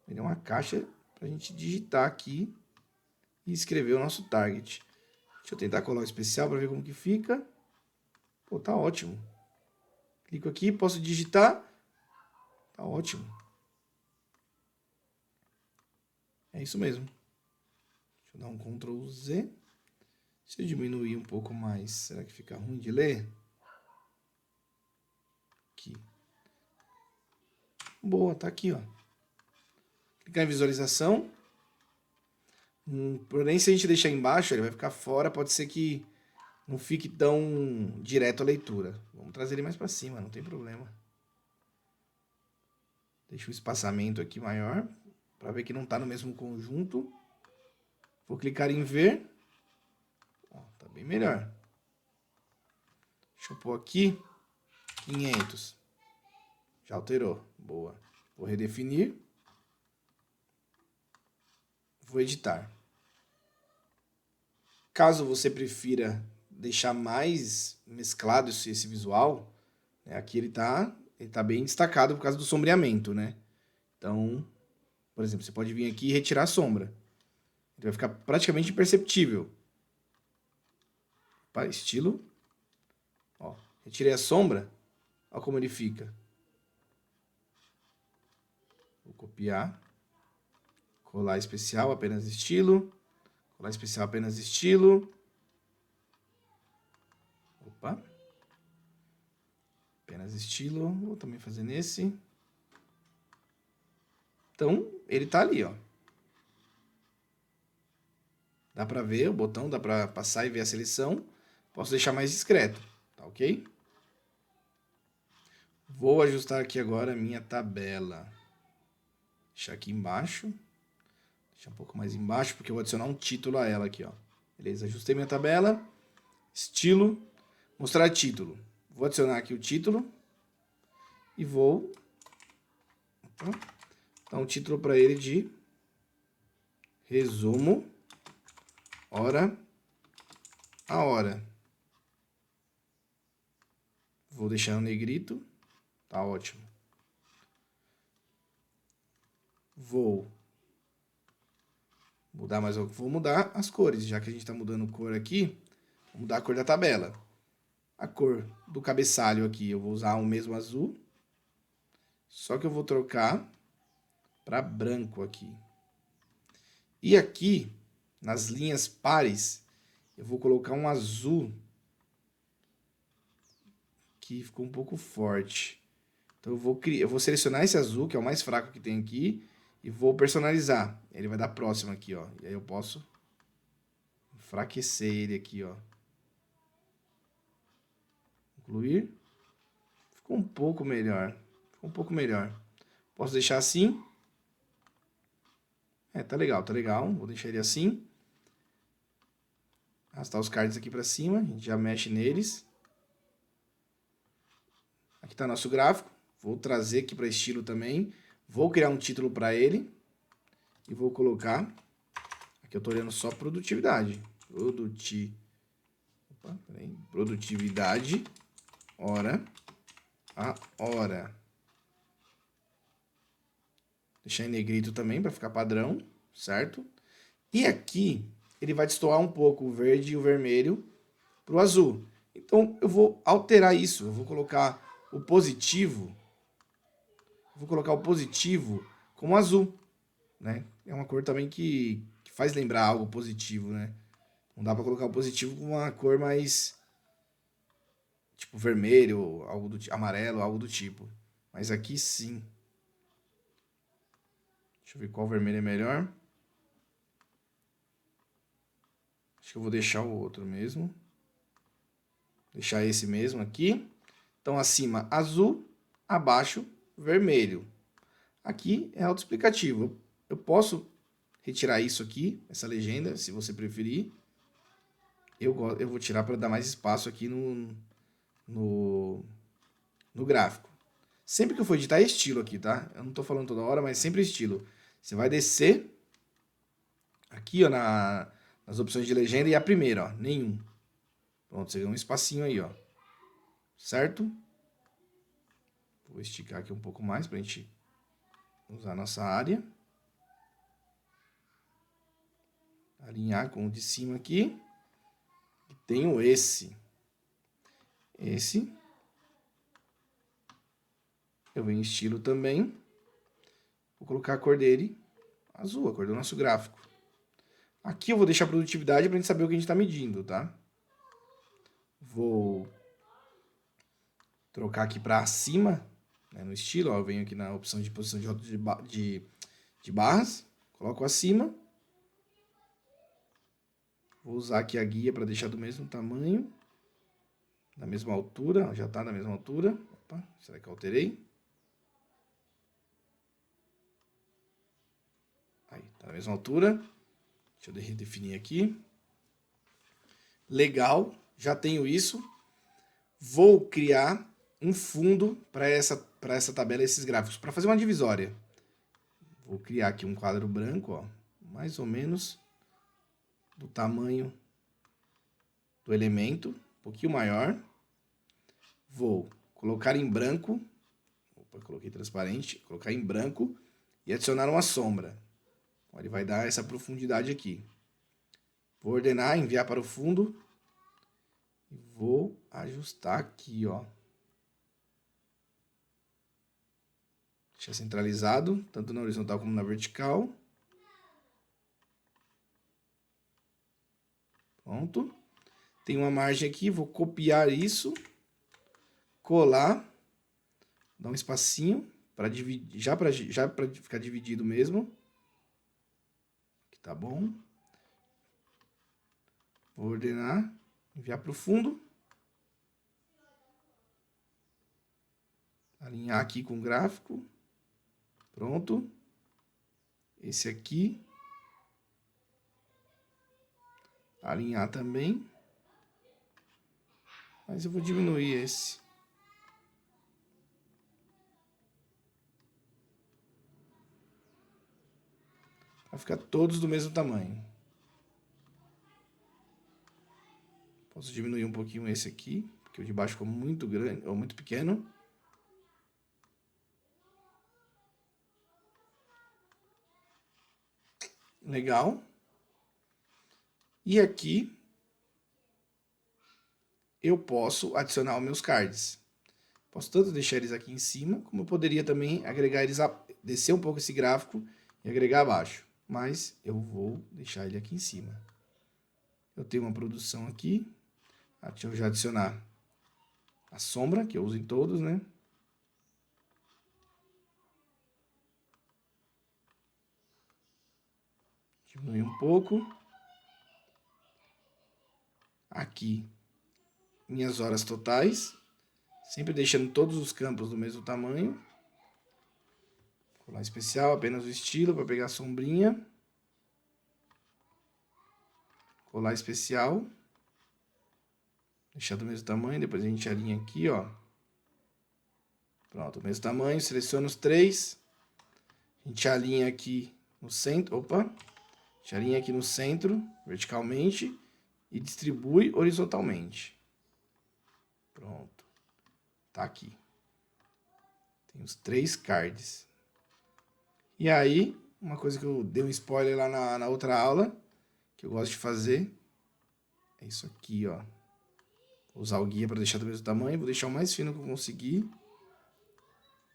Ele é uma caixa para a gente digitar aqui e escrever o nosso target. Deixa eu tentar colar o especial para ver como que fica. Pô, tá ótimo. Clico aqui, posso digitar. Tá ótimo. É isso mesmo. Deixa eu dar um Ctrl Z. Se eu diminuir um pouco mais, será que fica ruim de ler? Aqui. Boa, tá aqui, ó. Clicar em visualização. Porém, se a gente deixar embaixo, ele vai ficar fora. Pode ser que não fique tão direto a leitura. Vamos trazer ele mais para cima, não tem problema. Deixa o espaçamento aqui maior, para ver que não está no mesmo conjunto. Vou clicar em ver. Ó, tá bem melhor. Deixa eu pôr aqui 500. Já alterou. Boa. Vou redefinir. Vou editar. Caso você prefira deixar mais mesclado esse visual, né, aqui ele tá bem destacado por causa do sombreamento, né? Então, por exemplo, você pode vir aqui e retirar a sombra. Ele vai ficar praticamente imperceptível. Para estilo. Ó, retirei a sombra. Olha como ele fica. Vou copiar. Colar especial, apenas estilo. Colar especial, apenas estilo. Opa. Apenas estilo. Vou também fazer nesse. Então, ele tá ali, ó. Dá pra ver o botão, dá pra passar e ver a seleção. Posso deixar mais discreto, tá ok? Vou ajustar aqui agora a minha tabela. Deixar aqui embaixo. Deixar um pouco mais embaixo, porque eu vou adicionar um título a ela aqui, ó. Beleza, ajustei minha tabela. Estilo. Mostrar título. Vou adicionar aqui o título. E vou dar um título para ele de resumo hora a hora. Vou deixar o negrito. Tá ótimo. Vou mudar mais. Vou mudar as cores. Já que a gente está mudando cor aqui, vou mudar a cor da tabela. A cor do cabeçalho aqui, eu vou usar o mesmo azul. Só que eu vou trocar para branco aqui. E aqui, nas linhas pares, eu vou colocar um azul que ficou um pouco forte. Então eu vou selecionar esse azul, que é o mais fraco que tem aqui, e vou personalizar. Ele vai dar próximo aqui, ó. E aí eu posso enfraquecer ele aqui, ó. Incluir. Ficou um pouco melhor. Ficou um pouco melhor. Posso deixar assim? Tá legal, tá legal. Vou deixar ele assim. Arrastar os cards aqui para cima. A gente já mexe neles. Aqui está nosso gráfico. Vou trazer aqui para estilo também. Vou criar um título para ele. E vou colocar... Aqui eu estou olhando só produtividade. Produtividade. Hora a hora. Deixar em negrito também para ficar padrão, certo? E aqui ele vai destoar um pouco o verde e o vermelho para o azul. Então eu vou alterar isso. Eu vou colocar o positivo. Vou colocar o positivo como azul, né? É uma cor também que faz lembrar algo positivo, né? Não dá para colocar o positivo com uma cor mais tipo vermelho, algo do amarelo, algo do tipo. Mas aqui sim. Deixa eu ver qual vermelho é melhor. Acho que eu vou deixar o outro mesmo. Deixar esse mesmo aqui. Então, acima, azul. Abaixo, vermelho. Aqui é autoexplicativo. Eu posso retirar isso aqui, essa legenda, se você preferir. Eu vou tirar para dar mais espaço aqui no gráfico. Sempre que eu for editar é estilo aqui, tá? Eu não estou falando toda hora, mas sempre estilo. Você vai descer aqui, ó, nas opções de legenda e a primeira, ó, nenhum. Pronto, você ganha um espacinho aí, ó. Certo? Vou esticar aqui um pouco mais pra gente usar a nossa área. Alinhar com o de cima aqui. E tenho esse. Esse. Eu venho em estilo também. Vou colocar a cor dele azul, a cor do nosso gráfico. Aqui eu vou deixar a produtividade pra gente saber o que a gente tá medindo, tá? Vou trocar aqui para cima, né, no estilo. Ó, eu venho aqui na opção de posição de rótulo de barras. Coloco acima. Vou usar aqui a guia para deixar do mesmo tamanho. Da mesma altura. Já está na mesma altura. Opa, será que eu alterei? Aí, está na mesma altura. Deixa eu redefinir aqui. Legal, já tenho isso. Vou criar um fundo para essa tabela, esses gráficos, para fazer uma divisória. Vou criar aqui um quadro branco, ó, mais ou menos do tamanho do elemento, um pouquinho maior. Vou colocar em branco, opa, coloquei transparente, colocar em branco e adicionar uma sombra. Ele vai dar essa profundidade aqui. Vou ordenar, enviar para o fundo e vou ajustar aqui, ó. Deixar centralizado, tanto na horizontal como na vertical. Pronto. Tem uma margem aqui, vou copiar isso, colar, dar um espacinho para dividir, já para ficar dividido mesmo. Aqui tá bom. Vou ordenar, enviar para o fundo. Alinhar aqui com o gráfico. Pronto. Esse aqui. Alinhar também. Mas eu vou diminuir esse. Vai ficar todos do mesmo tamanho. Posso diminuir um pouquinho esse aqui, porque o de baixo ficou muito grande ou muito pequeno. Legal. E aqui eu posso adicionar os meus cards. Posso tanto deixar eles aqui em cima, como eu poderia também agregar eles, descer um pouco esse gráfico e agregar abaixo. Mas eu vou deixar ele aqui em cima. Eu tenho uma produção aqui. Deixa eu já adicionar a sombra, que eu uso em todos, né? Diminuir um pouco. Aqui, minhas horas totais. Sempre deixando todos os campos do mesmo tamanho. Colar especial, apenas o estilo para pegar a sombrinha. Colar especial. Deixar do mesmo tamanho, depois a gente alinha aqui, ó. Pronto, o mesmo tamanho, seleciona os 3. A gente alinha aqui no centro, opa. A gente alinha aqui no centro, verticalmente, e distribui horizontalmente. Pronto. Tá aqui. Tem os 3 cards. E aí, uma coisa que eu dei um spoiler lá na outra aula, que eu gosto de fazer, é isso aqui, ó. Vou usar o guia para deixar do mesmo tamanho, vou deixar o mais fino que eu conseguir.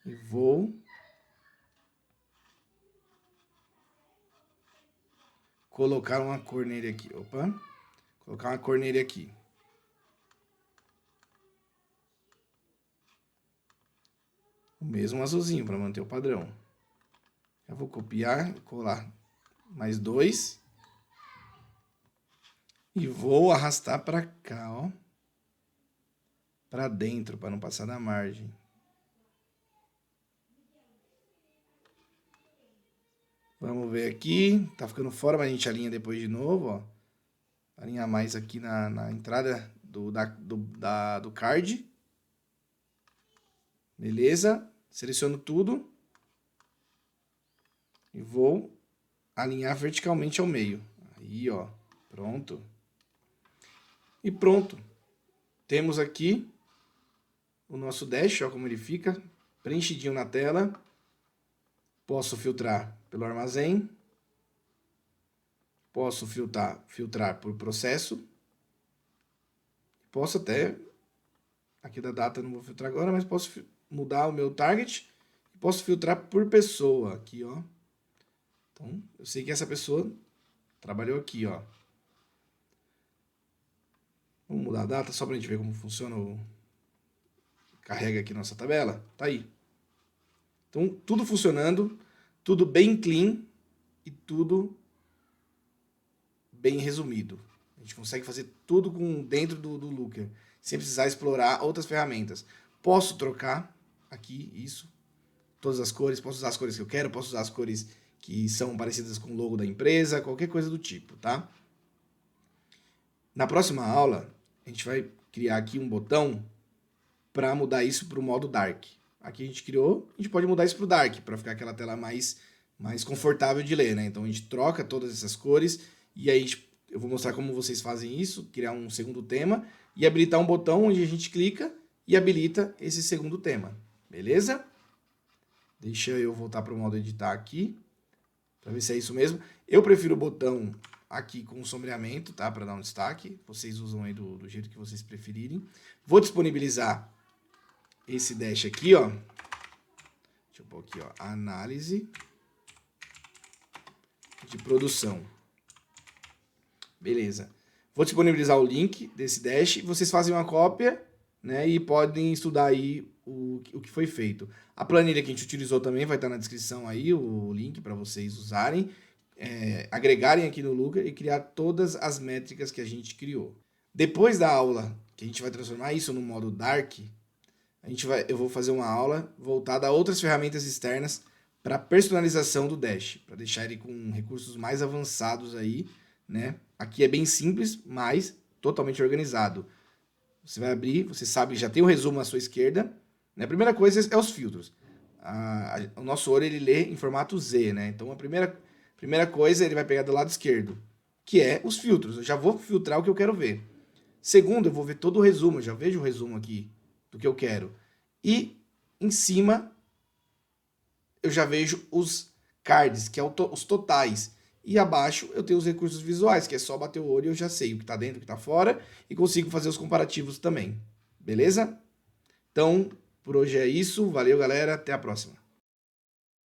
E vou colocar uma cor nele aqui, opa. Colocar uma cor nele aqui. O mesmo azulzinho para manter o padrão. Eu vou copiar e colar mais 2. E vou arrastar para cá, ó. Para dentro, para não passar da margem. Vamos ver aqui. Tá ficando fora, mas a gente alinha depois de novo, ó. Alinhar mais aqui na entrada do card. Beleza? Seleciono tudo. E vou alinhar verticalmente ao meio. Aí, ó. Pronto. E pronto. Temos aqui o nosso dash, ó, como ele fica. Preenchidinho na tela. Posso filtrar pelo armazém. Posso filtrar por processo. Posso até... Aqui da data não vou filtrar agora, mas posso mudar o meu target. Posso filtrar por pessoa. Aqui, ó. Então, eu sei que essa pessoa trabalhou aqui, ó. Vamos mudar a data só para a gente ver como funciona o... Carrega aqui nossa tabela. Tá aí. Então, tudo funcionando, tudo bem clean e tudo bem resumido. A gente consegue fazer tudo dentro do Looker, sem precisar explorar outras ferramentas. Posso trocar aqui isso, todas as cores, posso usar as cores que eu quero, posso usar as cores que são parecidas com o logo da empresa, qualquer coisa do tipo, tá? Na próxima aula, a gente vai criar aqui um botão para mudar isso para o modo Dark. Aqui a gente criou, a gente pode mudar isso para o Dark, para ficar aquela tela mais confortável de ler, né? Então a gente troca todas essas cores e aí eu vou mostrar como vocês fazem isso, criar um segundo tema e habilitar um botão onde a gente clica e habilita esse segundo tema, beleza? Deixa eu voltar para o modo editar aqui, para ver se é isso mesmo. Eu prefiro o botão aqui com sombreamento, tá? Para dar um destaque. Vocês usam aí do jeito que vocês preferirem. Vou disponibilizar esse dash aqui, ó. Deixa eu pôr aqui, ó. Análise de produção. Beleza. Vou disponibilizar o link desse dash. Vocês fazem uma cópia, né? E podem estudar aí o que foi feito. A planilha que a gente utilizou também vai estar na descrição aí, o link para vocês usarem, agregarem aqui no Looker e criar todas as métricas que a gente criou. Depois da aula, que a gente vai transformar isso no modo Dark, eu vou fazer uma aula voltada a outras ferramentas externas para personalização do Dash, para deixar ele com recursos mais avançados aí, né? Aqui é bem simples, mas totalmente organizado. Você vai abrir, você sabe, já tem o resumo à sua esquerda. Né? A primeira coisa é os filtros. O nosso olho ele lê em formato Z, né? Então a primeira coisa ele vai pegar do lado esquerdo, que é os filtros. Eu já vou filtrar o que eu quero ver. Segundo, eu vou ver todo o resumo, eu já vejo o resumo aqui do que eu quero. E em cima eu já vejo os cards, que é os totais. E abaixo eu tenho os recursos visuais, que é só bater o olho e eu já sei o que está dentro, o que está fora, e consigo fazer os comparativos também. Beleza? Então, por hoje é isso. Valeu, galera. Até a próxima.